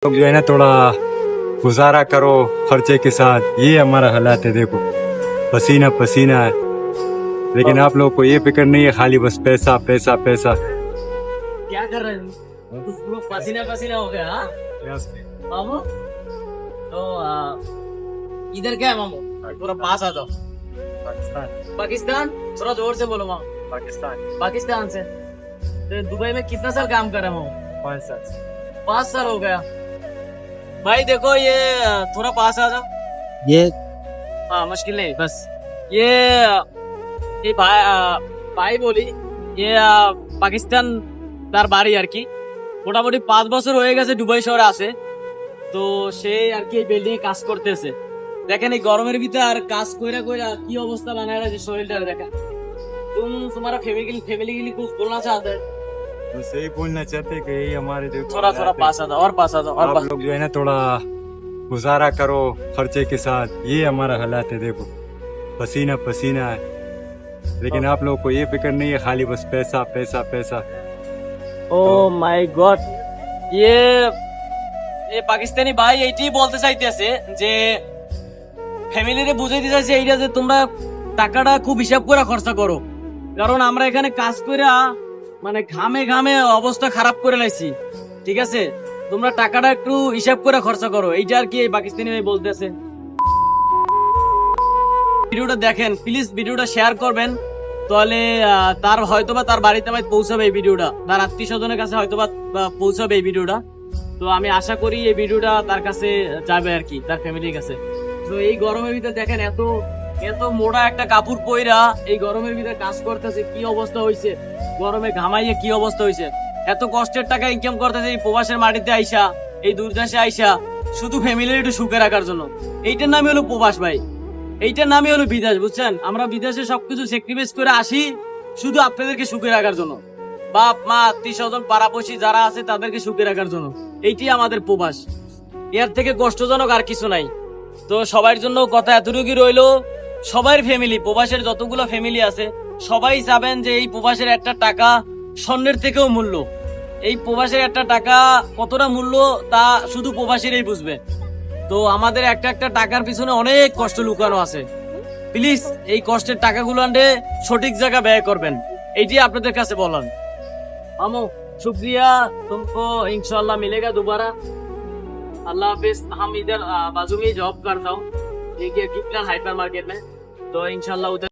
लोग जो है ना थोड़ा गुजारा करो खर्चे के साथ। ये हमारा हालात है, देखो पसीना पसीना है, लेकिन आप लोग को ये फिक्र नहीं है, खाली बस पैसा पैसा पैसा। क्या कर रहे हो? तुम लोग पसीना पसीना हो गया हाँ? मामू तो इधर क्या है मामू? थोड़ा पास आ जाओ। पाकिस्तान। पाकिस्तान? थोड़ा जोर से बोलो मामू। पाकिस्तान से तो दुबई में कितना साल काम कर रहे हो मामू? 5 साल। 5 साल हो गया। भाई देखो ये थोड़ा पास आ जाओ। ये हाँ मुश्किल नहीं, बस ये ভাই বলি ये পাকিস্তান তার বাড়ি আর কি মোটামুটি 5 বছর হয়ে গেছে দুবাই শহরে আসে। তো সে আর কি এই বিল্ডিং এ কাজ করতেছে। দেখেন এই গরমের ভিতরে আর কাজ কইরা কইরা কি অবস্থা বানায় রাখছে শরীরটা দেখেন। तुम्हारा फैमिली के लिए कुछ बोलना चाहते हैं? बस यही बोलना चाहते हैं कि यही हमारे देखो थोड़ा थोड़ा पास आ जाओ और पास आ जाओ और आप पास। लोग जो है ना थोड़ा गुजारा करो खर्चे के साथ। ये हमारा हालात है, देखो पसीना पसीना है, लेकिन आप लोग को ये फिक्र नहीं है, खाली बस पैसा पैसा पैसा। ও মাই গড, ये পাকিস্তানি ভাই এইটাই বলতে চাইতেছে যে ফ্যামিলিরে বুঝাইতে চাইছে এইটা যে তোমরা টাকাটা খুব হিসাব করে খরচা করো, কারণ আমরা এখানে কাজ কইরা মানে ঘামে ঘামে অবস্থা খারাপ করে লাইছি। ঠিক আছে, তোমরা টাকাটা একটু হিসাব করে খরচা করো, এইটা আর কি এই পাকিস্তানি ভাই বলতেছে। ভিডিওটা দেখেন প্লিজ, ভিডিওটা শেয়ার করবেন, তাহলে তার হয়তোবা তার বাড়িতে পৌঁছাবে এই ভিডিওটা, তার আত্মীয় স্বজনের কাছে হয়তোবা পৌঁছাবে এই ভিডিওটা। তো আমি আশা করি এই ভিডিওটা তার কাছে যাবে আর কি, তার ফ্যামিলির কাছে। তো এই গরমের ভিতরে দেখেন এত এত মোটা একটা কাপড় পইরা এই গরমের ভিতরে কাজ করতেছে, কি অবস্থা হয়েছে, গরমে ঘামাইয়ে কি অবস্থা হয়েছে। এত কষ্টের টাকা ইনকাম করতেছে এই প্রবাসের মাটিতে আইসা, এই দূরদেশে আইসা, শুধু ফ্যামিলির একটু সুখে রাখার জন্য। এইটার নামই হলো প্রবাস ভাই, এইটার নামই হলো বিদেশ, বুঝছেন? আমরা বিদেশে সবকিছু স্যাক্রিফাইস করে আসি শুধু আপনাদেরকে সুখে রাখার জন্য, বাপ মা আত্মীয় স্বজন পাড়াপড়শি যারা আছে তাদেরকে সুখে রাখার জন্য। এইটাই আমাদের প্রবাস, এর থেকে কষ্টজনক আর কিছু নাই। তো সবার জন্য কথা এতটুকুই রইলো, সবার ফ্যামিলি প্রবাসের যতগুলো ফ্যামিলি আছে সবাই চাবেন যে এই প্রবাসের একটা টাকা স্বর্ণের থেকেও মূল্য। এই প্রবাসের একটা টাকা কতটা মূল্য তা শুধু প্রবাসীরাই বুঝবে। তো আমাদের একটা একটা টাকার পিছনে অনেক কষ্ট লুকানো আছে। প্লিজ এই কষ্টের টাকাগুলো আনতে সঠিক জায়গা ব্যয় করবেন, এইটি আপনাদের কাছে বলান। আমো शुक्रिया, तुमको इंशाल्लाह मिलेगा दोबारा। अल्लाह हाफिज। हम इधर बाजू में जॉब करता हूँ, एक हाइपर मार्केट में, तो इंशाल्लाह उधर